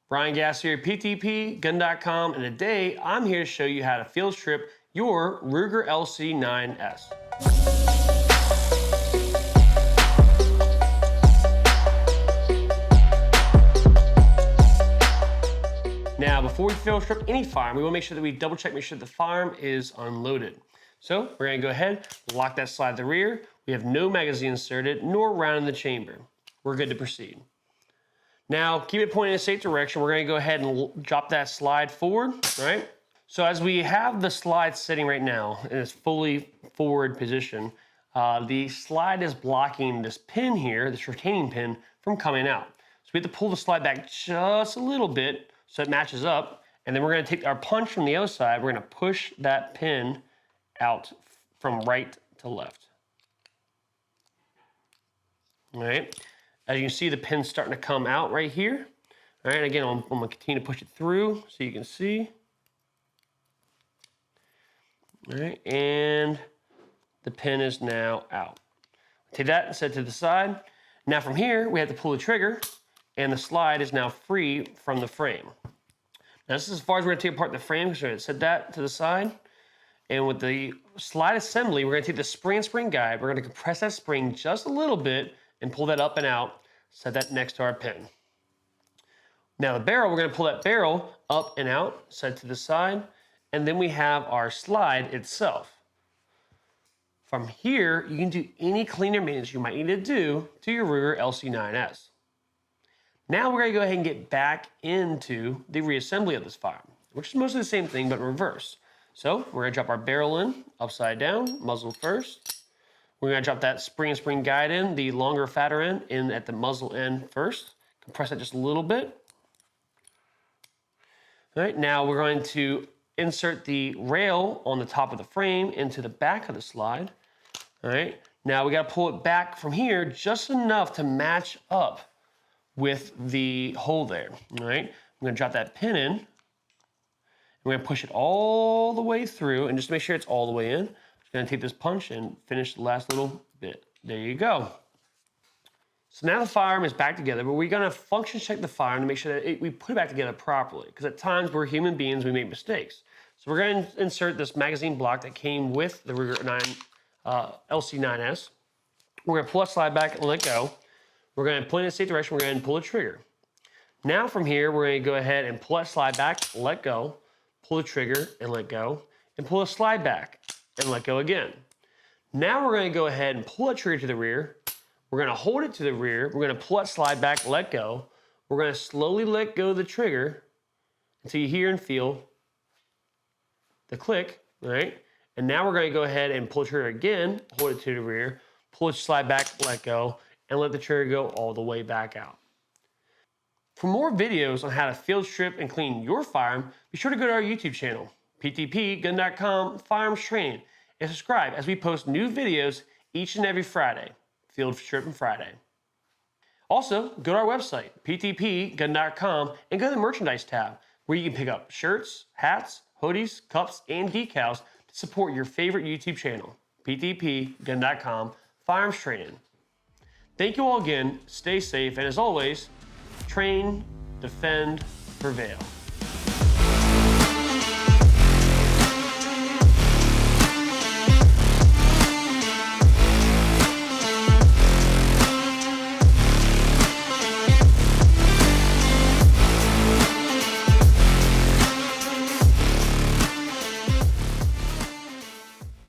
Brian Gass here, PTPGun.com, and today I'm here to show you how to field strip your Ruger LC9S. Now, before we field strip any firearm, we want to make sure that we double check, make sure the firearm is unloaded. So we're going to go ahead, lock that slide at the rear. We have no magazine inserted, nor round in the chamber. We're good to proceed. Now, keep it pointing in a safe direction. We're gonna go ahead and drop that slide forward, right? So as we have the slide sitting right now in its fully forward position, the slide is blocking this pin here, this retaining pin, from coming out. So we have to pull the slide back just a little bit so it matches up, and then we're gonna take our punch from the other side, we're gonna push that pin out from right to left. All right? As you can see, the pin's starting to come out right here. All right, again, I'm gonna continue to push it through so you can see. All right, and the pin is now out. Take that and set it to the side. Now from here, we have to pull the trigger, and the slide is now free from the frame. Now this is as far as we're gonna take apart the frame, so we're gonna set that to the side. And with the slide assembly, we're gonna take the spring guide, we're gonna compress that spring just a little bit, and pull that up and out, set that next to our pin. Now the barrel, we're gonna pull that barrel up and out, set it to the side, and then we have our slide itself. From here, you can do any cleaner maintenance you might need to do to your Ruger LC9S. Now we're gonna go ahead and get back into the reassembly of this firearm, which is mostly the same thing, but in reverse. So we're gonna drop our barrel in, upside down, muzzle first. We're gonna drop that spring guide in, the longer, fatter end, in at the muzzle end first. Compress it just a little bit. All right, now we're going to insert the rail on the top of the frame into the back of the slide. All right, now we gotta pull it back from here just enough to match up with the hole there. All right, I'm gonna drop that pin in. We're gonna push it all the way through, and just make sure it's all the way in. Gonna take this punch and finish the last little bit. There you go. So now the firearm is back together, but we're gonna function check the firearm to make sure that we put it back together properly, because at times we're human beings, we make mistakes. So we're gonna insert this magazine block that came with the Ruger LC9S. We're gonna pull that slide back and let go. We're gonna point in a safe direction, we're gonna pull the trigger. Now from here, we're gonna go ahead and pull that slide back, let go, pull the trigger and let go, and pull the slide back and let go again. Now we're gonna go ahead and pull that trigger to the rear. We're gonna hold it to the rear. We're gonna pull that slide back, let go. We're gonna slowly let go of the trigger until you hear and feel the click, right? And now we're gonna go ahead and pull the trigger again, hold it to the rear, pull the slide back, let go, and let the trigger go all the way back out. For more videos on how to field strip and clean your firearm, be sure to go to our YouTube channel, PTPGun.com Firearms Training, and subscribe as we post new videos each and every Friday, Field Stripping Friday. Also, go to our website, PTPGun.com, and go to the merchandise tab, where you can pick up shirts, hats, hoodies, cups, and decals to support your favorite YouTube channel, PTPGun.com Firearms Training. Thank you all again, stay safe, and as always, train, defend, prevail.